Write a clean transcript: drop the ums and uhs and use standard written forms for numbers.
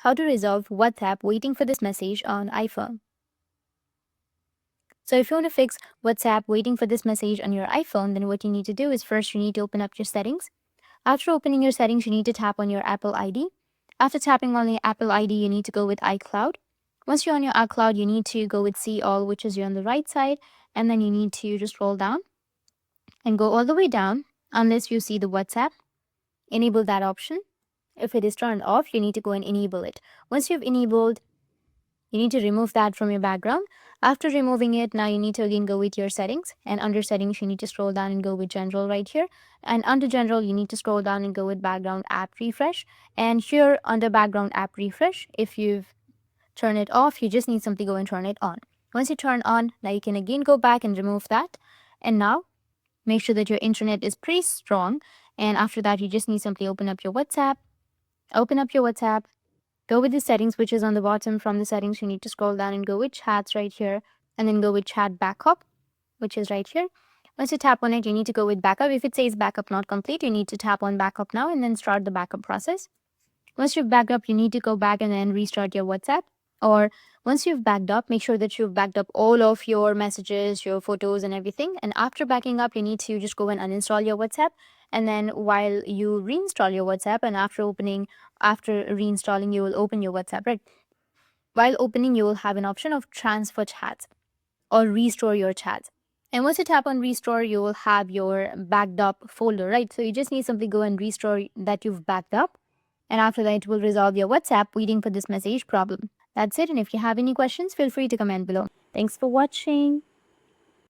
how to resolve WhatsApp waiting for this message on iPhone. So if you want to fix WhatsApp waiting for this message on your iPhone, then what you need to do is first you need to open up your settings. After opening your settings, you need to tap on your Apple ID. After tapping on the Apple ID, you need to go with iCloud. Once you're on your iCloud, you need to go with See All, which is on the right side, and then you need to just scroll down and go all the way down unless you see the WhatsApp. Enable that option. If it is turned off, you need to go and enable it. Once you've enabled, you need to remove that from your background. After removing it, now you need to again go with your settings, and under settings you need to scroll down and go with general right here, and under general you need to scroll down and go with background app refresh, and here under background app refresh, if you've turned it off, you just need simply go and turn it on. Once you turn on, now you can again go back and remove that, and now make sure that your internet is pretty strong, and after that you just need simply open up your WhatsApp, go with the settings, which is on the bottom. From the settings, you need to scroll down and go with chats right here, and then go with chat backup, which is right here. Once you tap on it, you need to go with backup. If it says backup not complete, you need to tap on backup now and then start the backup process. Once you've backed up, you need to go back and then restart your WhatsApp. Or once you've backed up, make sure that you've backed up all of your messages, your photos, and everything. And after backing up, you need to just go and uninstall your WhatsApp. And then while you reinstall your WhatsApp, and after reinstalling, you will open your WhatsApp, right? While opening, you will have an option of transfer chats or restore your chats. And once you tap on restore, you will have your backed up folder, right? So you just need simply go and restore that you've backed up. And after that, it will resolve your WhatsApp waiting for this message problem. That's it. And if you have any questions, feel free to comment below. Thanks for watching.